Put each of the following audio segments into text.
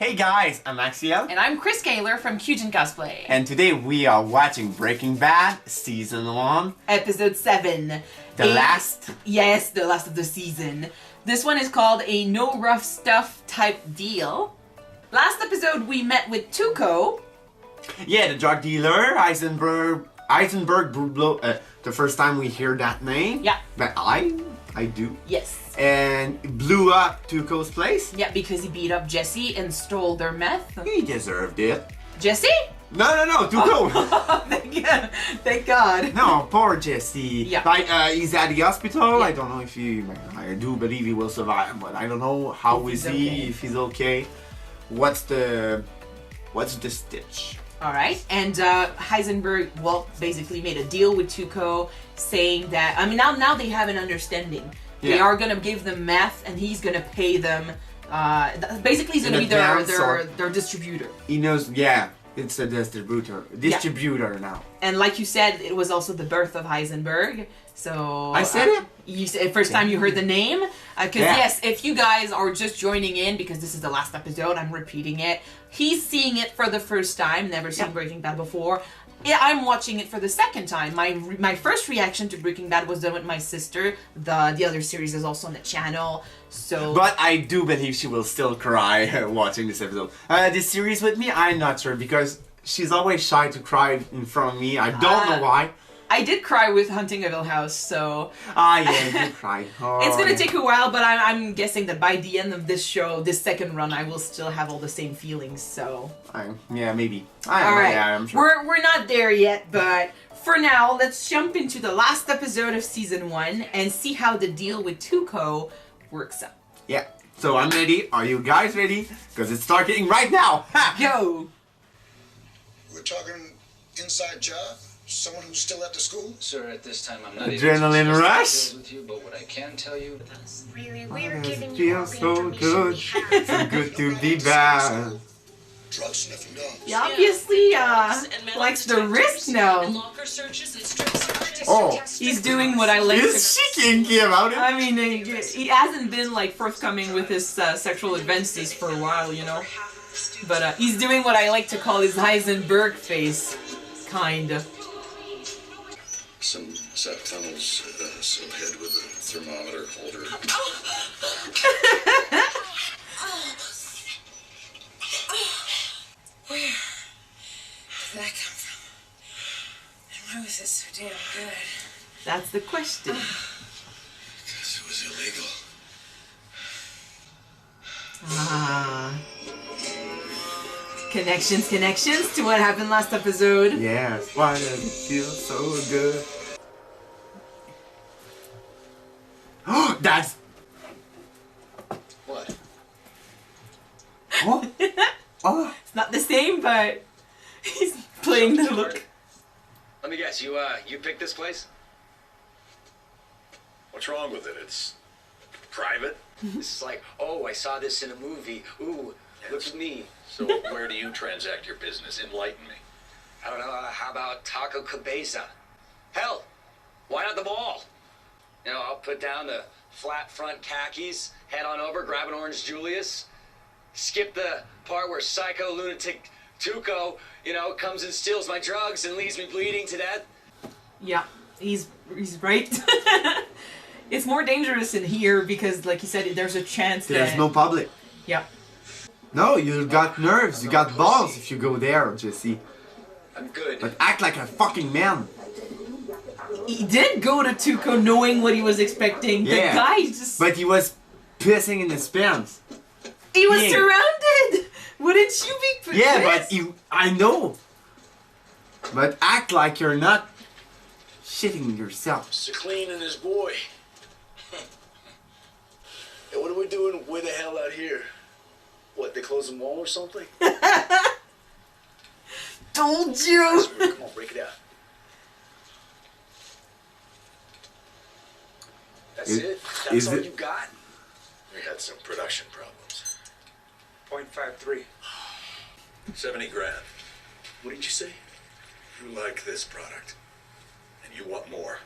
Hey guys, I'm Actiel. And I'm Chris Kaler from Cujin Cosplay. And today we are watching Breaking Bad Season 1. Episode 7. The last? Yes, the last of the season. This one is called a no rough stuff type deal. Last episode we met with Tuco. Yeah, the drug dealer, Heisenberg, the first time we hear that name. Yeah. But I do. Yes. And blew up Tuco's place. Yeah, because he beat up Jesse and stole their meth. He deserved it. Jesse? No, Tuco. Oh, thank God. No, poor Jesse. Yeah. Like, he's at the hospital. Yeah. I don't know if I do believe he will survive, but I don't know how is he, if he's okay. What's the stitch? Alright, and Heisenberg, Walt basically made a deal with Tuco saying that, now they have an understanding. Yeah. They are going to give them meth and he's going to pay them, basically he's going to be their distributor. He knows, yeah, it's a distributor now. And like you said, it was also the birth of Heisenberg. So I said it? You said first time you heard the name? Because yes, if you guys are just joining in, because this is the last episode, I'm repeating it. He's seeing it for the first time, never seen Breaking Bad before. Yeah, I'm watching it for the second time. My first reaction to Breaking Bad was done with my sister. The other series is also on the channel. So, but I do believe she will still cry watching this episode. This series with me, I'm not sure because she's always shy to cry in front of me. I don't know why. I did cry with Hunting of Hill House, so... yeah, you cried. Oh, it's gonna take a while, but I'm guessing that by the end of this show, this second run, I will still have all the same feelings, so... yeah, maybe. Alright, yeah, I'm sure. We're not there yet, but for now, let's jump into the last episode of Season 1 and see how the deal with Tuco works out. Yeah, so I'm ready. Are you guys ready? Because it's starting right now! Ha! Go! We're talking inside job? Someone who's still at the school? Sir, at this time I'm not Adrenaline able to rush? with you, but what I can tell you... Really, we're giving you Feels all so the good. information we have. So good to be back. Drug sniffing dogs. He obviously likes the risk now. Oh, He's doing what I like is she kinky about it? I mean, he hasn't been like forthcoming with his sexual advances for a while, you know. But he's doing what I like to call his Heisenberg face, kind of. Some set funnels, so head with a thermometer holder. Where did that come from? And why was it so damn good? That's the question. Because it was illegal. Connections to what happened last episode. Yes, why does it feel so good? Oh, that's... What? Oh, oh. It's not the same, but he's playing the look. Let me guess, you picked this place? What's wrong with it? It's private. This is like, oh, I saw this in a movie. Ooh, look at me. So where do you transact your business? Enlighten me. I don't know, how about Taco Cabeza? Hell, why not the mall? You know, I'll put down the flat front khakis, head on over, grab an orange Julius, skip the part where psycho lunatic Tuco, comes and steals my drugs and leaves me bleeding to death. Yeah, he's right. It's more dangerous in here because, like you said, there's a chance that... There's no public. Yeah. No, you got nerves, you got balls if you go there, Jesse. I'm good. But act like a fucking man. He did go to Tuco knowing what he was expecting. Yeah. The guy just... But he was pissing in his pants. He was Yeah. surrounded! Wouldn't you be pissed? Yeah, but I know. But act like you're not shitting yourself. Mr. Clean and his boy. Hey, what are we doing way the hell out here? What, they closed the mall or something? Told you! Come on, break it out. That's it? That's all you got? We had some production problems. 0.53. 70 grand. What did you say? You like this product, and you want more.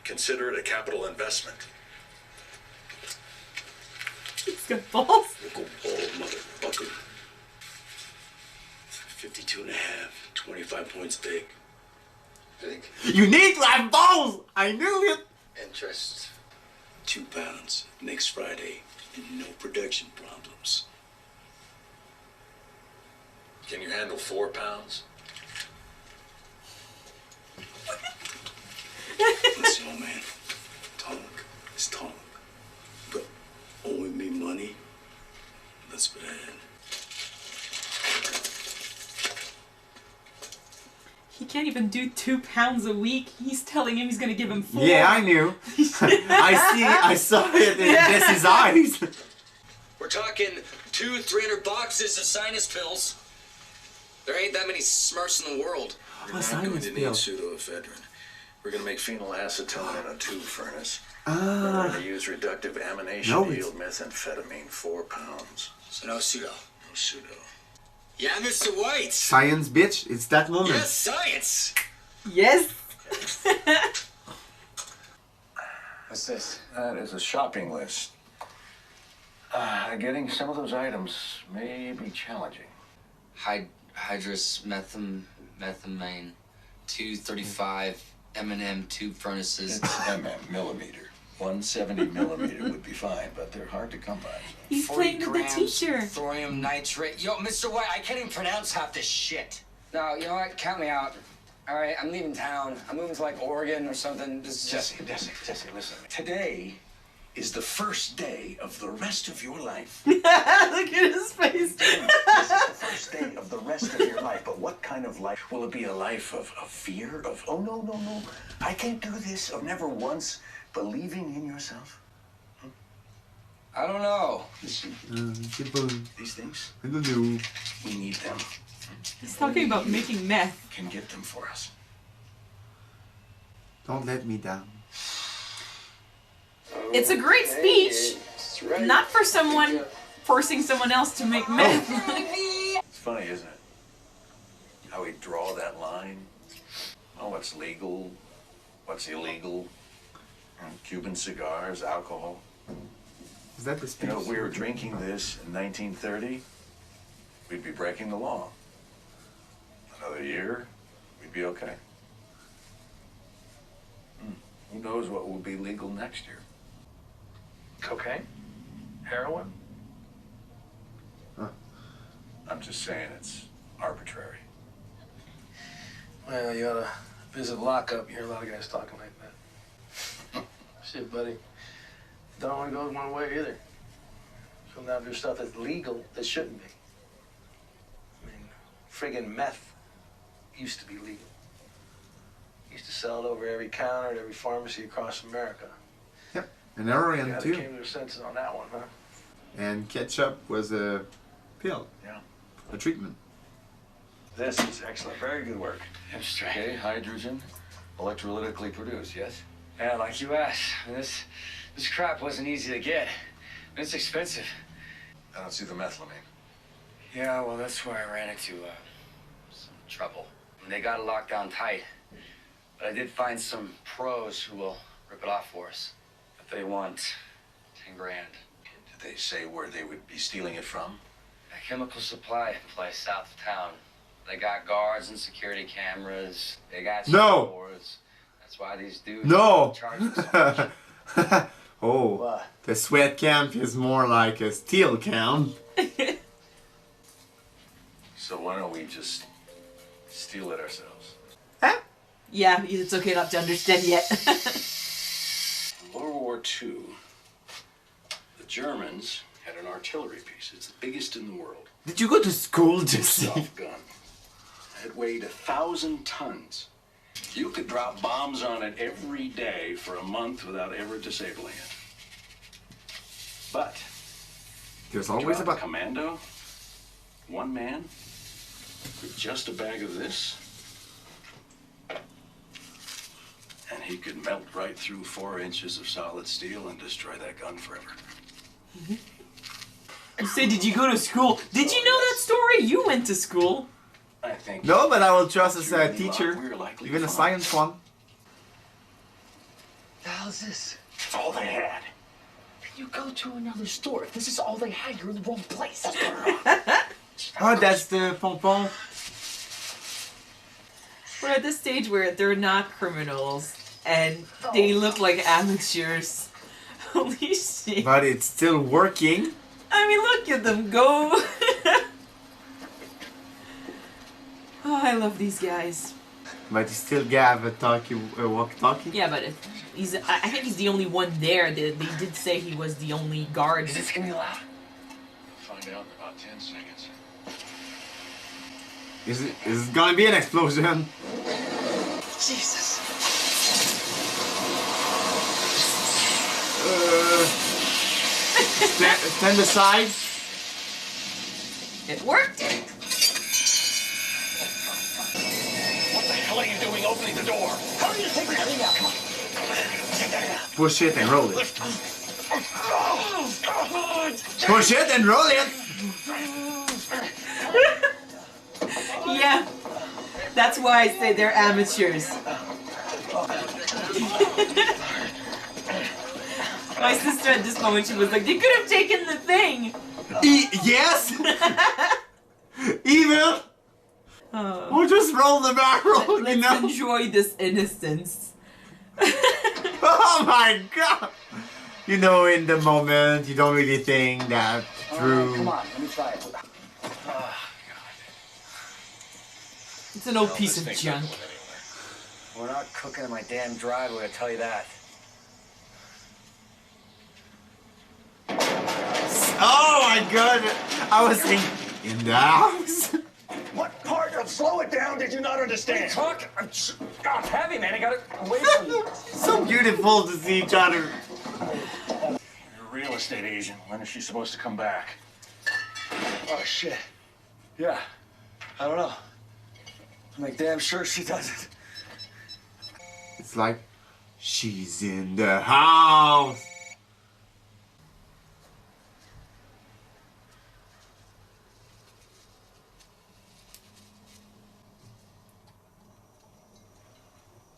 Consider it a capital investment. He's got balls. Local bald motherfucker. 52 and a half, 25 points big. Big You need to have balls! I knew it! interest. 2 pounds next Friday and no production problems. Can you handle 4 pounds? Listen, old man. Talk is talk. But owing me money, that's bad. He can't even do 2 pounds a week. He's telling him he's gonna give him 4. Yeah, I knew. I saw it in Jesse's eyes. We're talking 200-300 boxes of sinus pills. There ain't that many Smurfs in the world. You're Oh, not sinus going to need pill. pseudoephedrine. We're going to make phenylacetone in a tube furnace. We're Ah, going to use reductive amination No, to it's- yield methamphetamine 4 pounds. So no pseudo. No pseudo. Yeah, Mr. White. science, bitch. It's that moment. Yes, science. Yes. What's this? That is a shopping list. Getting some of those items may be challenging. Hydrous methamine, 235 M&M tube furnaces. It's millimeter. 170 millimeter would be fine, but they're hard to come by. He's 40 playing with the grams teacher. Thorium nitrate. Yo, Mr. White, I can't even pronounce half this shit. No, you know what? Count me out. All right, I'm leaving town. I'm moving to like Oregon or something. This is just. Jesse, listen. Today is the first day of the rest of your life. Look at his face. This is the first day of the rest of your life. But what kind of life? Will it be a life of fear? Of, oh, no, I can't do this. Of never once believing in yourself? I don't know. These things, I don't know. we need them. He's talking about making meth. Can get them for us. Don't let me down. It's a great speech. Not for someone forcing someone else to make meth. It's funny, isn't it? How we draw that line. Oh, what's legal? What's illegal? Cuban cigars, alcohol. Is that the You speech? know, if we were drinking this in 1930, we'd be breaking the law. Another year, we'd be okay. Who knows what will be legal next year? Cocaine? Heroin? I'm just saying it's arbitrary. Well, you ought to visit lockup. You hear a lot of guys talking like that. Shit, buddy. Don't only go one way either. So now there's stuff that's legal that shouldn't be. I mean, friggin' meth used to be legal. Used to sell it over every counter at every pharmacy across America. Yep. And heroin Yeah, they too. came to their senses on that one, huh? And ketchup was a pill. Yeah. A treatment. This is excellent. Very good work. Okay, hydrogen, electrolytically produced, yes? Yeah, like you asked. I mean, this crap wasn't easy to get. And it's expensive. I don't see the methylamine. Yeah, well, that's where I ran into some trouble. And they got it locked down tight. But I did find some pros who will rip it off for us. But they want 10 grand. Did they say where they would be stealing it from? A chemical supply place south of town. They got guards and security cameras. They got No. stores. That's why these dudes No! charge them so much. Oh, What? the sweat camp is more like a steel camp. So why don't we just steal it ourselves? Yeah, it's okay not to understand yet. In World War II, the Germans had an artillery piece. It's the biggest in the world. Did you go to school, Jesse? Soft gun. It weighed 1,000 tons. You could drop bombs on it every day for a month without ever disabling it. But There's always drop about. a commando, one man, with just a bag of this, and he could melt right through 4 inches of solid steel and destroy that gun forever. You say, did you go to school? Did you know that story? You went to school. I think. No, but I will trust as a Through any teacher, luck, we're likely even to a find- science one. The hell's this? It's all they had. You go to another store. If this is all they had, you're in the wrong place. Oh, that's the pompon. We're at this stage where they're not criminals and they look like amateurs. Holy shit. But it's still working. I mean, look at them go. Oh, I love these guys. But you still have a walkie-talkie? Yeah, but I think he's the only one there. They did say he was the only guard. Is this gonna be loud? Find out in about 10 seconds. Is it gonna be an explosion? Jesus. Stand aside. It worked. What the hell are you doing opening the door? How do you take that thing out? Come on. Push it and roll it. Push it and roll it. Yeah, that's why I say they're amateurs. My sister at this moment, she was like, they could have taken the thing. Yes. Even. Or just roll the barrel. Let's enjoy this innocence. Oh my god! You know, in the moment, you don't really think that through. Come on, let me try it. It's an old piece of junk. We're not cooking in my damn driveway, I tell you that. Oh my god! I was thinking in the house. What part of slow it down did you not understand? Talk. God, heavy, man. I got it away from you. So beautiful to see each other. You're a real estate agent. When is she supposed to come back? Oh, shit. Yeah. I don't know. I'm like damn sure she doesn't. It's like she's in the house.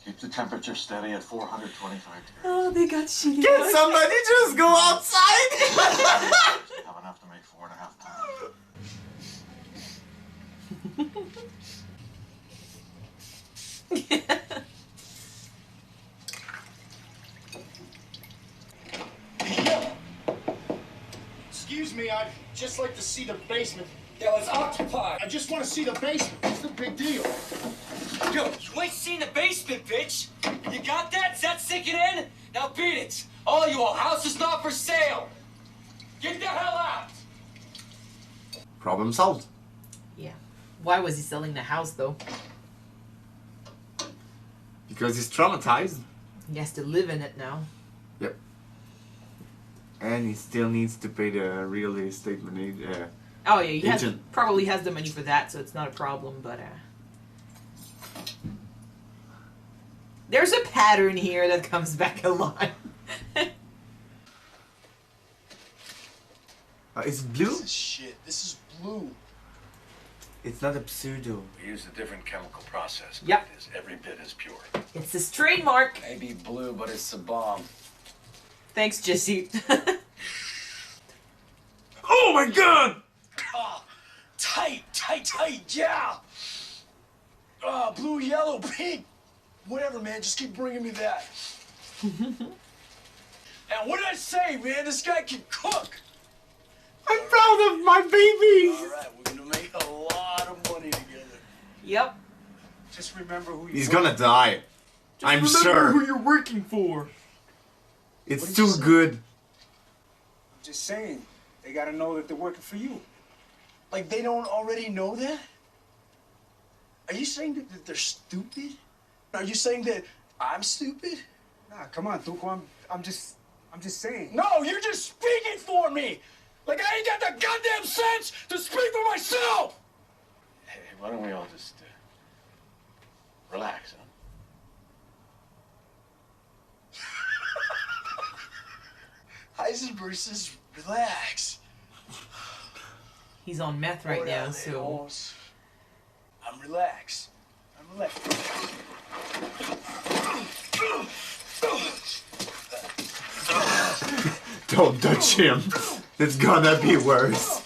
Keep the temperature steady at 425 degrees. Oh, they got shitty. Can somebody just go outside? Have enough to make 4.5 pounds. Excuse me, I'd just like to see the basement. Yeah, it's occupied. I just want to see the basement. What's the big deal? Yo, you ain't seen the basement, bitch. You got that? Is that sinking in? Now beat it. All you all, house is not for sale. Get the hell out. Problem solved. Yeah. Why was he selling the house, though? Because he's traumatized. He has to live in it now. Yep. And he still needs to pay the real estate manager. Oh, yeah, he Agent. probably has the money for that, so it's not a problem, but... There's a pattern here that comes back a lot. It's blue? This is shit. This is blue. It's not a pseudo. We used a different chemical process. But Yep. It is every bit as pure. It's his trademark. Maybe blue, but it's a bomb. Thanks, Jesse. Oh my god! Oh, tight, yeah. Blue, yellow, pink. Whatever, man. Just keep bringing me that. And what did I say, man? This guy can cook. I'm proud of my babies! All right, we're gonna make a lot of money together. Yep. Just remember who He's gonna die. I'm sure. who you're working for. It's What did too you say? good. Just saying, they gotta know that they're working for you. Like they don't already know that? Are you saying that they're stupid? Are you saying that I'm stupid? Nah, come on, Tuco. I'm just saying. No, you're just speaking for me. Like I ain't got the goddamn sense to speak for myself. Hey, why don't we all just relax, huh? Heisenberg says relax. He's on meth right now, Hold so... on. I'm relaxed. I'm relaxed. Don't touch him. It's gonna be worse.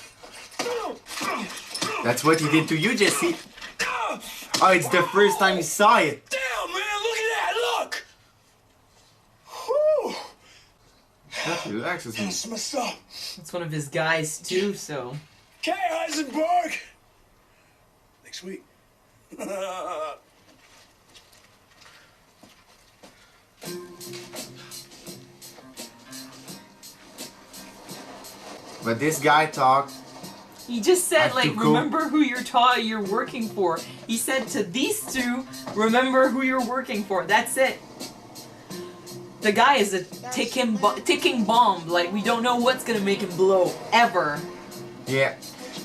That's what he did to you, Jesse. Oh, it's the first time he saw it. Damn, man, look at that, look! Whew. That relaxes me. That's messed up. It's one of his guys too, so. Okay, Heisenberg. Next week. But this guy talked. He just said, That's like, too cool. remember who you're working for. He said to these two, remember who you're working for. That's it. The guy is a ticking bomb. Like, we don't know what's gonna make him blow, ever. Yeah,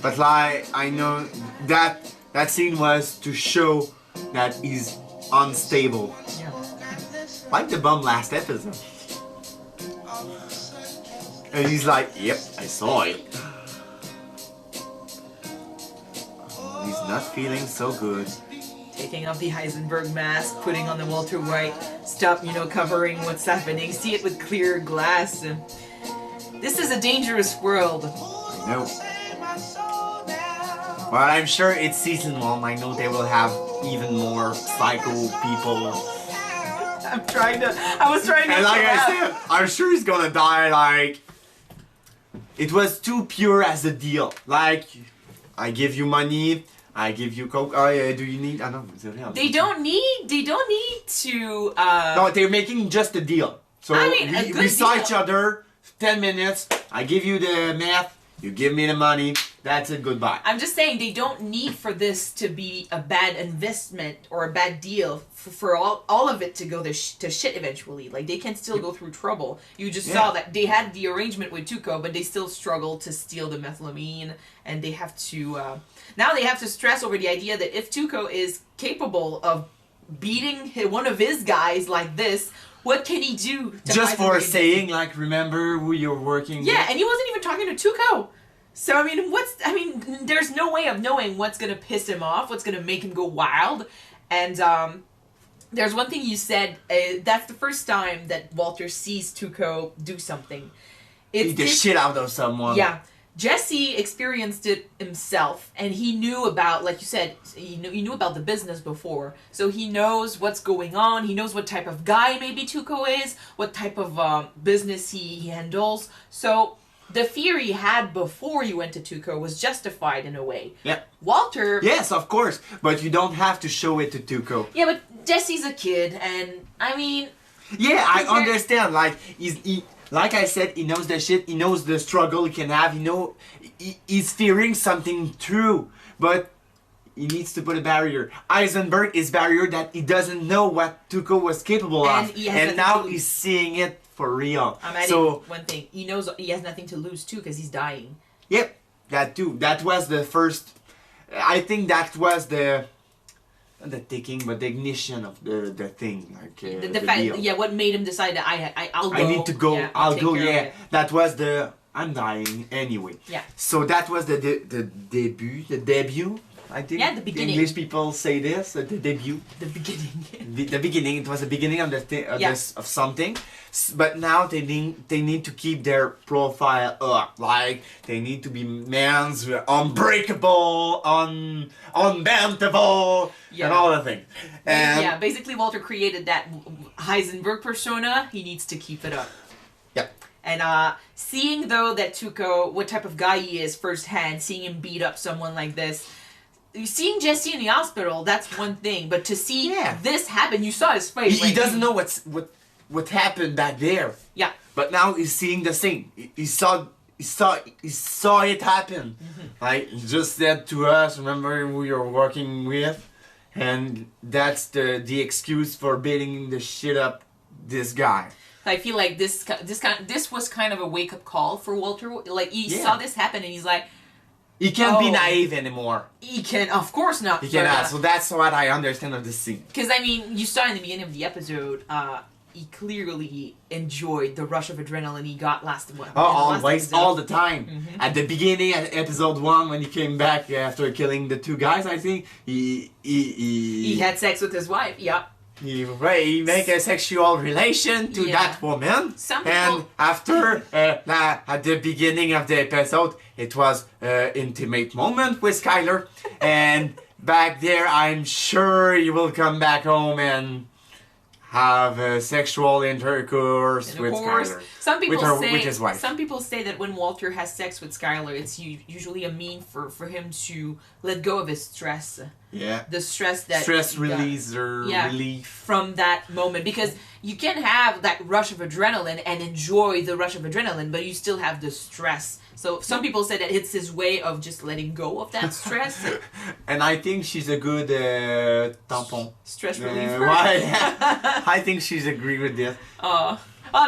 but like I know that scene was to show that he's unstable. Yeah. Like the bomb last episode. And he's like, yep, I saw it. He's not feeling so good. Taking off the Heisenberg mask, putting on the Walter White stuff, covering what's happening. See it with clear glass. This is a dangerous world. I know. But I'm sure it's season 1. I know they will have even more psycho people. I was trying to. And like I laugh. said, I'm sure he's gonna die. Like, it was too pure as a deal. Like, I give you money, I give you coke. Oh yeah, do you need? I don't know. They don't need to. No, they're making just a deal. So I mean, a good we saw deal. each other 10 minutes. I give you the meth, you give me the money. That's it. Goodbye. I'm just saying they don't need for this to be a bad investment or a bad deal for all of it to go to shit eventually. Like, they can still go through trouble. You just saw that they had the arrangement with Tuco, but they still struggled to steal the methylamine, and they have to now they have to stress over the idea that if Tuco is capable of beating one of his guys like this, what can he do? To Just for Heisenberg? saying, like, remember who you're working Yeah, with. and he wasn't even talking to Tuco. So, there's no way of knowing what's going to piss him off, what's going to make him go wild. And there's one thing you said, that's the first time that Walter sees Tuco do something. Beat the shit out of someone. Yeah. Jesse experienced it himself, and he knew about, like you said, he knew about the business before. So he knows what's going on. He knows what type of guy maybe Tuco is, what type of business he handles. So the fear he had before he went to Tuco was justified in a way. Yeah. Walter... Yes, of course, but you don't have to show it to Tuco. Yeah, but Jesse's a kid, and, Yeah, I understand. Like, like I said, he knows the shit. He knows the struggle he can have. He's fearing something true, but he needs to put a barrier. Heisenberg is barrier that he doesn't know what Tuco was capable of, and now he's seeing it for real. I'm adding one thing. He knows he has nothing to lose too because he's dying. Yep, that too. That was the first. I think that was the ticking, but the ignition of the thing, like the fact, deal. what made him decide that I'll go. I need to go. Yeah, I'll take go. care of Yeah, it. that was the. I'm dying anyway. Yeah. So that was the debut. I think. Yeah, the beginning. English people say this. The debut. The beginning. The beginning. It was the beginning of of something. But now they need to keep their profile up. Like, they need to be men's unbreakable, unbendable, and all the things. And basically Walter created that Heisenberg persona. He needs to keep it up. Yep. And seeing though that Tuco, what type of guy he is firsthand, seeing him beat up someone like this. Seeing Jesse in the hospital, that's one thing. But to see this happen, you saw his face. He doesn't know what happened back there. Yeah. But now he's seeing the scene. He saw it happen. Mm-hmm. Like, he just said to us, remember who you're working with? And that's the excuse for beating the shit up this guy. I feel like this was kind of a wake up call for Walter. Like, he saw this happen and he's like, he can't be naive anymore. He can, of course not. He cannot. So that's what I understand of this scene. Because, you saw in the beginning of the episode, he clearly enjoyed the rush of adrenaline he got last one. Always, all the time. Mm-hmm. At the beginning, at episode 1, when he came back after killing the 2 guys, I think, he had sex with his wife, yeah. He make a sexual relation to that woman. Some people... And after, at the beginning of the episode, it was intimate moment with Skyler. And back there, I'm sure you will come back home and have sexual intercourse And with of course, Skylar. some people with his wife. Some people say that when Walter has sex with Skylar, it's usually a mean for him to let go of his stress. Yeah. The stress that Stress he got. release or relief. From that moment, because you can have that rush of adrenaline and enjoy the rush of adrenaline, but you still have the stress. So some people say that it's his way of just letting go of that stress. And I think she's a good tampon. Stress reliever. Why? I think she's agree with this. I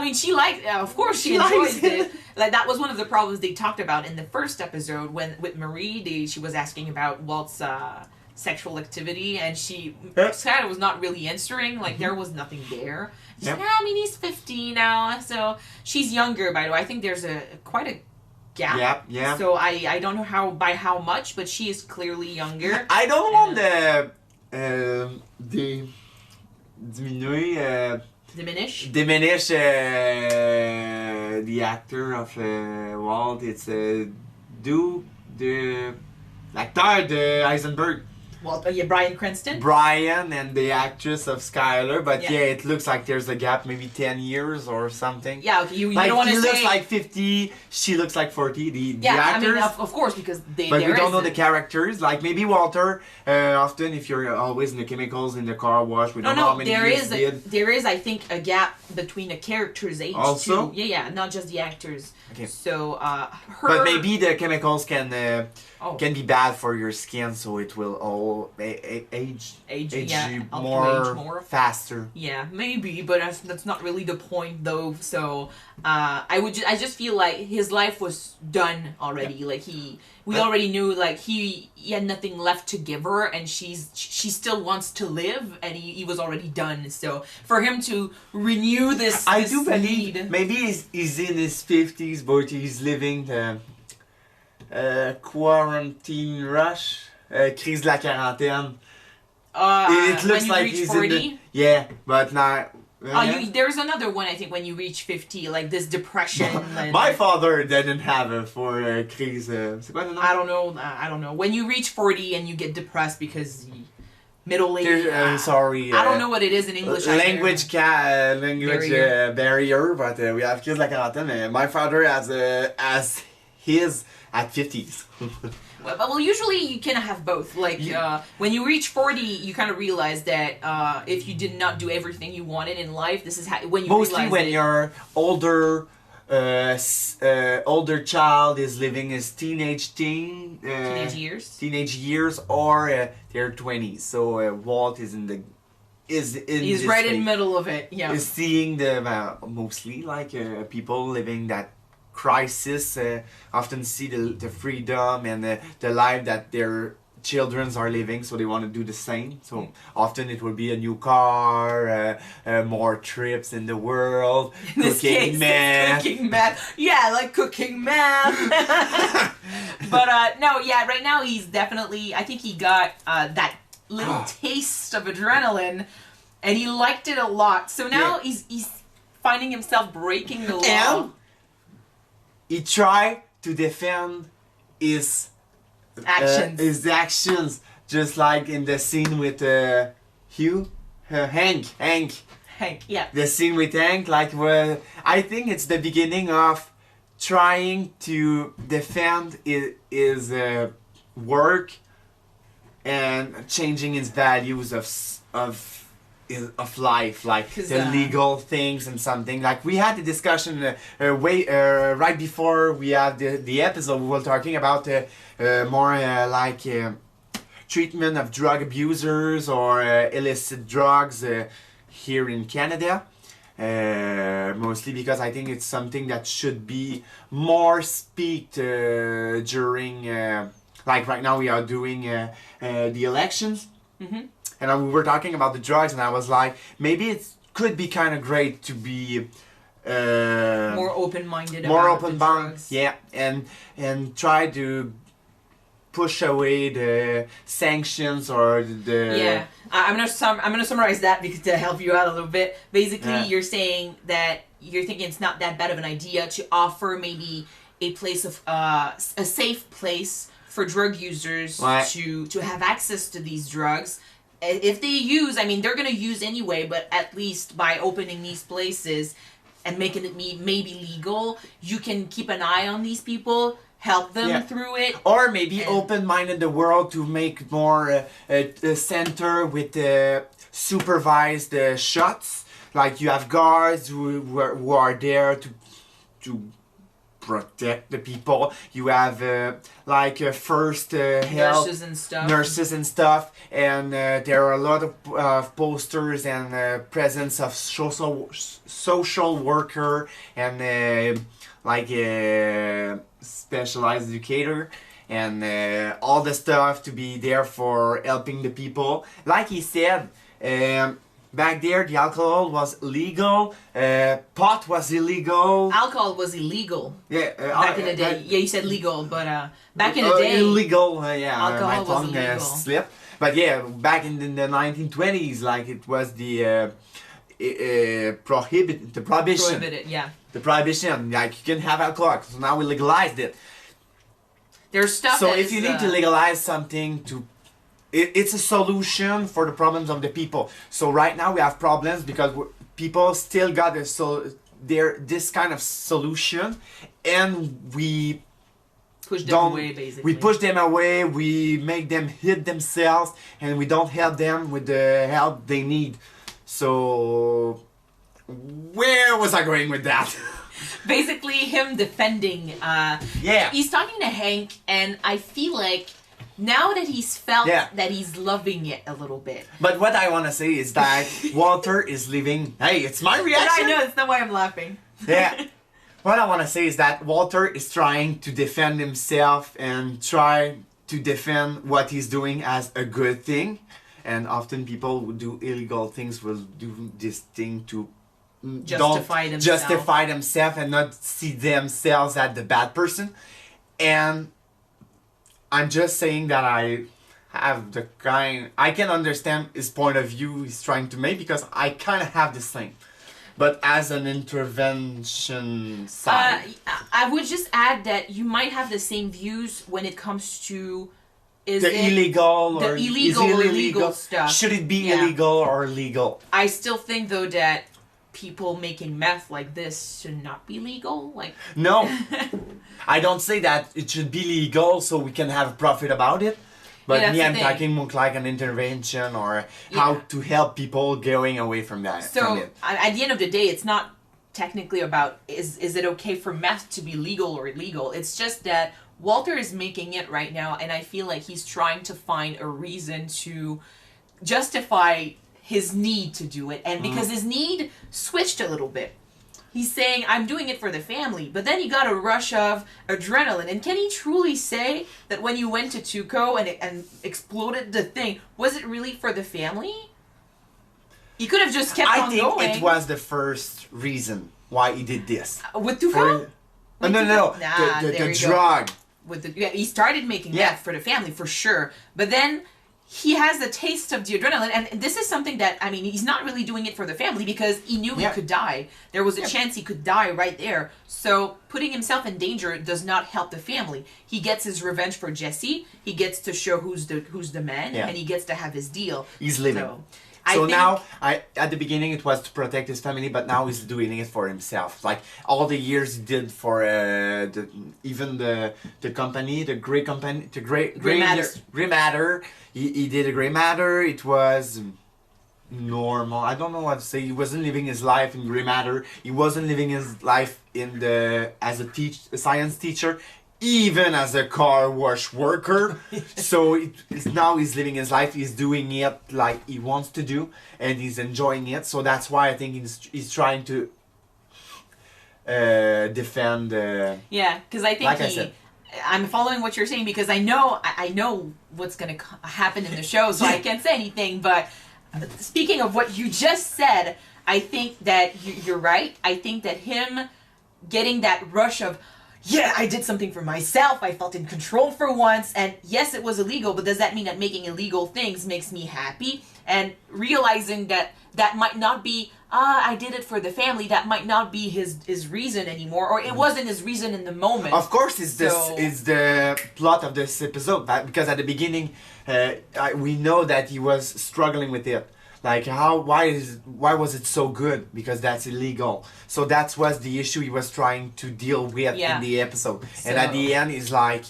mean, she liked. Of course, she enjoys it. Like that was one of the problems they talked about in the first episode when with Marie. She was asking about Walt's sexual activity, and Skylar was not really answering. Like there was nothing there. She's like, I mean, he's 15 now, so she's younger. By the way, I think there's quite a gap. Yeah. So I don't know how much, but she is clearly younger. I don't want diminish the actor of Walt. It's l'acteur de Heisenberg. Well, Bryan Cranston. Brian and the actress of Skylar, but it looks like there's a gap, maybe 10 years or something. Yeah, okay, you like, don't want to say... He looks like 50, she looks like 40, the actors. I mean, of course, because But we don't know the characters, like maybe Walter, often if you're always in the chemicals in the car wash, we don't know how many years there is, I think, a gap between the character's age also? too. Yeah, not just the actors. Okay. So, But maybe the chemicals can be bad for your skin, so it will all age you more faster. Yeah, maybe, but that's not really the point, though. So, I just feel like his life was done already. Yeah. Like we already knew, like he had nothing left to give her, and she still wants to live, and he was already done. So for him to renew this, I do believe maybe he's in his 50s, but he's living the quarantine rush, crise de la quarantaine. It looks like he's 40? But not. There's another one, I think, when you reach 50, like this depression. My father didn't have it for crise. I don't know. When you reach 40 and you get depressed because middle age. Sorry. I don't know what it is in English. Language barrier, but we have crise de la quarantaine. My father has his at 50s. Well, usually you can have both. Like, when you reach 40, you kind of realize that if you did not do everything you wanted in life, this is how when you mostly when your older child is living his teenage years or their 20s. So Walt is he's right in the middle of it. Yeah, is seeing the mostly like people living that crisis, often see the freedom and the life that their children are living, so they want to do the same. So often it will be a new car, more trips in the world, cooking meth. Yeah, like cooking meth. But right now he's definitely, I think he got that little taste of adrenaline, and he liked it a lot. So now he's finding himself breaking the law. And he tried to defend his actions, just like in the scene with Hank. Yeah. The scene with Hank, like I think it's the beginning of trying to defend his work and changing his values of life, like the legal things and something. Like we had the discussion right before we had the episode. We were talking about more like treatment of drug abusers or illicit drugs here in Canada. Mostly because I think it's something that should be more speaked during like right now we are doing the elections. Mm-hmm. And we were talking about the drugs, and I was like, maybe it could be kind of great to be more open-minded. Yeah, and try to push away the sanctions or the. Yeah, I'm gonna summarize that because to help you out a little bit. Basically, you're saying that you're thinking it's not that bad of an idea to offer maybe a place of a safe place for drug users Ouais. to have access to these drugs. If they use, I mean, they're going to use anyway, but at least by opening these places and making it maybe legal, you can keep an eye on these people, help them through it. Or maybe open-minded the world to make more a center with supervised shots. Like you have guards who are there to protect the people. You have first help nurses and stuff, and there are a lot of posters and presence of social worker and specialized educator and all the stuff to be there for helping the people. Like he said, back there the alcohol was legal, pot was illegal. Alcohol was illegal. Yeah, back in the day. Yeah, you said legal, but back in the day, illegal. alcohol my was tongue illegal. slipped. But yeah, back in the 1920s, like it was the prohibition. Prohibited, yeah. The prohibition, like you can have alcohol. So now we legalized it. There's stuff. So that if you need to legalize something it's a solution for the problems of the people. So right now we have problems because people still got this kind of solution, and we push them away, basically. We push them away. We make them hit themselves, and we don't help them with the help they need. So where was I going with that? Basically, him defending. He's talking to Hank, and I feel like now that he's felt that he's loving it a little bit. But what I want to say is that Walter is living. Hey, it's my reaction. I know, it's not why I'm laughing. Yeah. What I want to say is that Walter is trying to defend himself and try to defend what he's doing as a good thing. And often people who do illegal things will do this thing to justify themselves and not see themselves as the bad person. And I'm just saying that I can understand his point of view he's trying to make, because I kind of have the same. But as an intervention side. I would just add that you might have the same views when it comes to illegal stuff. Should it be illegal or legal? I still think though that people making meth like this should not be legal. Like no, I don't say that it should be legal so we can have a profit about it. But I'm talking more like an intervention or how to help people going away from that. So at the end of the day, it's not technically about is it okay for meth to be legal or illegal. It's just that Walter is making it right now, and I feel like he's trying to find a reason to justify his need to do it. And because his need switched a little bit. He's saying, I'm doing it for the family. But then he got a rush of adrenaline. And can he truly say that when you went to Tuco and exploded the thing, was it really for the family? He could have just kept on going. I think it was the first reason why he did this. With Tuco? No. The drug. He started making meth for the family, for sure. But then he has a taste of the adrenaline, and this is something that, I mean, he's not really doing it for the family because he knew he could die. There was a chance he could die right there. So putting himself in danger does not help the family. He gets his revenge for Jesse. He gets to show who's the man, and he gets to have his deal. He's living. So now, at the beginning it was to protect his family, but now he's doing it for himself. Like all the years he did for even the company, the Grey Matter. He did a Grey Matter. It was normal. I don't know what to say. He wasn't living his life in Grey Matter. He wasn't living his life as a science teacher. Even as a car wash worker. So now he's living his life. He's doing it like he wants to do, and he's enjoying it. So that's why I think he's trying to defend. Because I think I'm following what you're saying, because I know what's going to happen in the show, so I can't say anything. But speaking of what you just said, I think that you're right. I think that him getting that rush of, yeah, I did something for myself. I felt in control for once. And yes, it was illegal, but does that mean that making illegal things makes me happy? And realizing that that might not be I did it for the family, that might not be his reason anymore, or it wasn't his reason in the moment. Of course, it's the plot of this episode, because at the beginning, we know that he was struggling with it. Like why was it so good? Because that's illegal. So that was the issue he was trying to deal with in the episode. And at the end, he's like,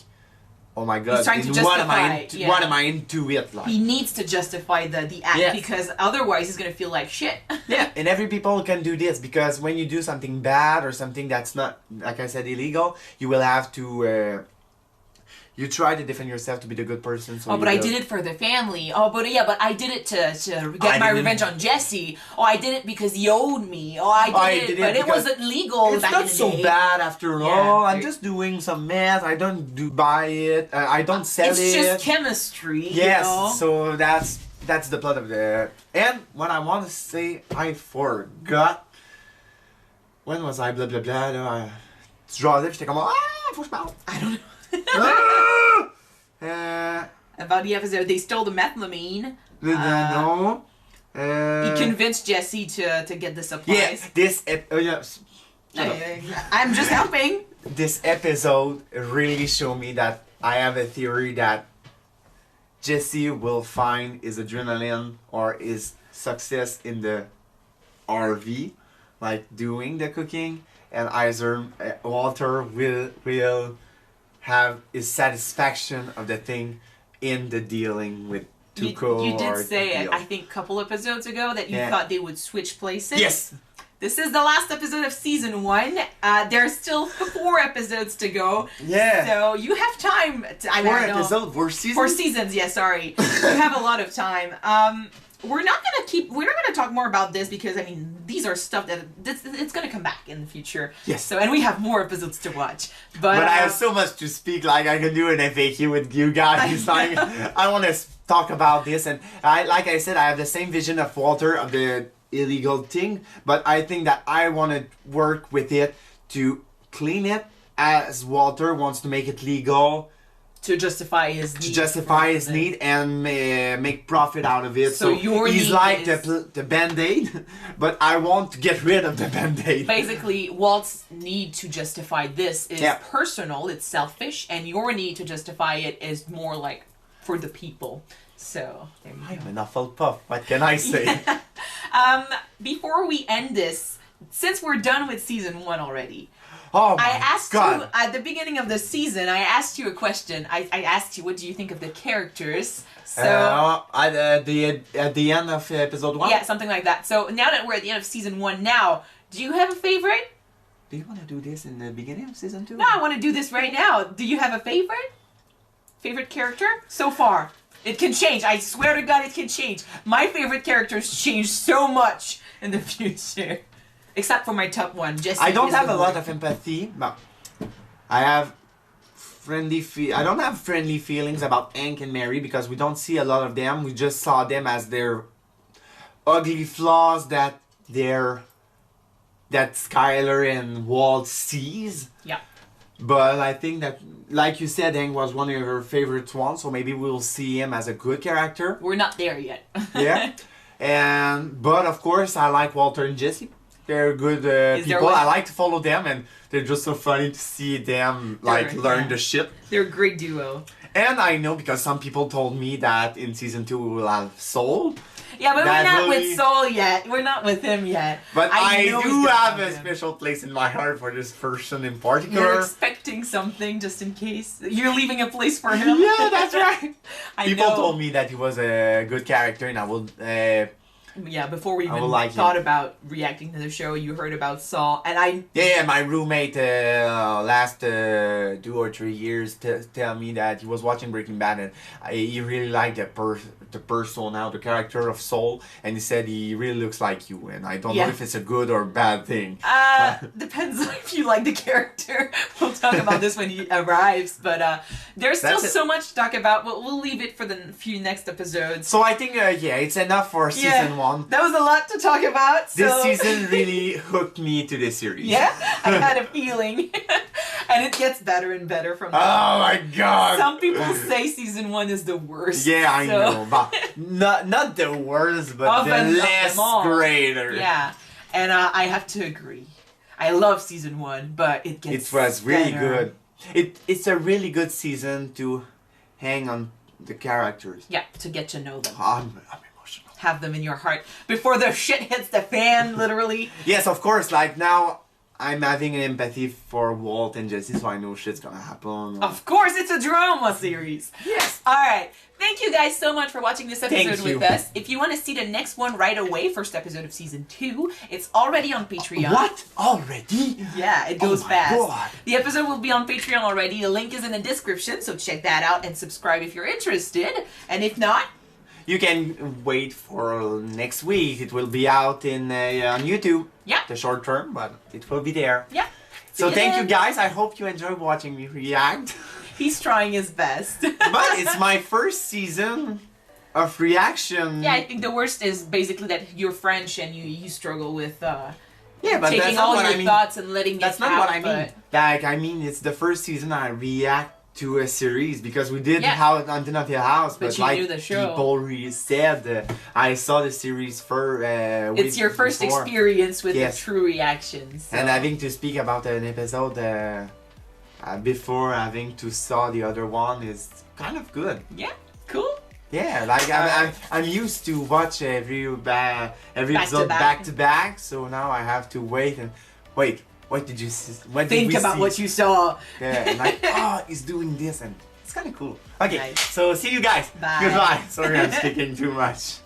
oh my god, he's trying to justify, what am I into it? Like, he needs to justify the act because otherwise he's gonna feel like shit. Yeah, and every people can do this because when you do something bad or something that's not, like I said, illegal, you will have to. You try to defend yourself to be the good person. So but I did it for the family. But I did it to get my revenge on Jesse. I did it because he owed me. I did it, but it wasn't legal it's back not in the so day. bad after all. I'm just doing some meth. I don't buy it. I don't sell it. It's just chemistry. Yes, you know? so that's the plot of the... And what I want to say, I forgot. When was I? Blah, blah, blah. Là, tu jasais, j'étais comme... faut que je parle. I don't know. Ah! About the episode, they stole the methamphetamine. No. He convinced Jesse to get the supplies. I'm just helping. This episode really showed me that I have a theory that Jesse will find his adrenaline or his success in the RV, like doing the cooking, and either Walter will have his satisfaction of the thing in the dealing with Tuco. You did say, I think, a couple episodes ago that you thought they would switch places. Yes. This is the last episode of season 1. There's still 4 episodes to go. Yeah. So you have time. Four seasons? 4 seasons, yeah, sorry. You have a lot of time. We're not gonna talk more about this because, I mean, these are stuff that it's gonna come back in the future. Yes. So, and we have more episodes to watch. But I have so much to speak, like I can do an FAQ with you guys. Like, I want to talk about this, and like I said, I have the same vision of Walter of the illegal thing, but I think that I want to work with it to clean it as Walter wants to make it legal. To justify his need. To justify his need and make profit out of it. So your he's need like is... the Band-Aid, but I want to get rid of the Band-Aid. Basically, Walt's need to justify this is personal, it's selfish, and your need to justify it is more like for the people. So, there you go. I'm an awful puff, what can I say? Before we end this, since we're done with season 1 already, oh my I asked God. you at the beginning of the season. I asked you a question. I asked you, what do you think of the characters? So at the end of episode 1. Yeah, something like that. So now that we're at the end of season 1, now do you have a favorite? Do you want to do this in the beginning of season 2? No, I want to do this right now. Do you have a favorite? Favorite character so far? It can change. I swear to God, it can change. My favorite characters change so much in the future. Except for my top one, Jesse. I don't have a lot of empathy, but I have I don't have friendly feelings about Hank and Mary because we don't see a lot of them. We just saw them as their ugly flaws that Skylar and Walt sees. Yeah. But I think that, like you said, Hank was one of your favorite ones, so maybe we'll see him as a good character. We're not there yet. Yeah. But of course, I like Walter and Jesse. They're good people. I like to follow them, and they're just so funny to see them learn the shit. They're a great duo. And I know because some people told me that in season 2 we will have Soul. Yeah, but we're not with Soul yet. We're not with him yet. But I do have a special place in my heart for this person in particular. You're expecting something just in case. You're leaving a place for him. Yeah, that's right. People know. told me that he was a good character, and I will. Yeah, before we even thought about reacting to the show, you heard about Saul, and I... Yeah, my roommate last 2 or 3 years tell me that he was watching Breaking Bad, and he really liked the persona, the character of Saul, and he said he really looks like you, and I don't know if it's a good or bad thing. Depends if you like the character. We'll talk about this when he arrives, but there's still so much to talk about, but we'll leave it for the few next episodes. So I think, it's enough for season 1. That was a lot to talk about. So. This season really hooked me to this series. Yeah, I had a feeling. And it gets better and better from there. Oh my God. Some people say season 1 is the worst. Yeah, I know. But not the worst, but the less greater. Yeah. And I have to agree. I love season 1, but it gets It was really better. good. It's a really good season to hang on the characters. Yeah, to get to know them. I'm emotional. Have them in your heart before the shit hits the fan, literally. Yes, of course. Like now, I'm having an empathy for Walt and Jesse, so I know shit's gonna happen. Of course, it's a drama series. Yes. All right. Thank you guys so much for watching this episode Thank with you. us. If you want to see the next one right away, first episode of season 2, it's already on Patreon. What? Already? Yeah, it goes my fast. God. The episode will be on Patreon already. The link is in the description, so check that out and subscribe if you're interested. And if not, You can wait for next week. It will be out on YouTube. Yeah. The short term, but it will be there. yeah. So See thank then. you guys. I hope you enjoy watching me react. He's trying his best. But it's my first season of reaction. Yeah, I think the worst is basically that you're French and you struggle with Yeah, but taking that's not all what your I mean. thoughts and letting That's it not out. what I mean. but- Like, I mean, it's the first season I react to a series because we did Yeah. how Haunted of Hill House, But but you like knew the show. people really said, I saw the series for. It's your first before. experience with Yes. the true reactions. So. And having to speak about an episode before having to saw the other one is kind of good. Yeah, cool. Yeah, like I'm used to watch every episode back. back to back, so now I have to wait and wait. What did you see? What did Think we about see? what you saw. Yeah, and like, oh, he's doing this, and it's kind of cool. Okay, Nice. so see you guys. Bye. Goodbye. Sorry, I'm speaking too much.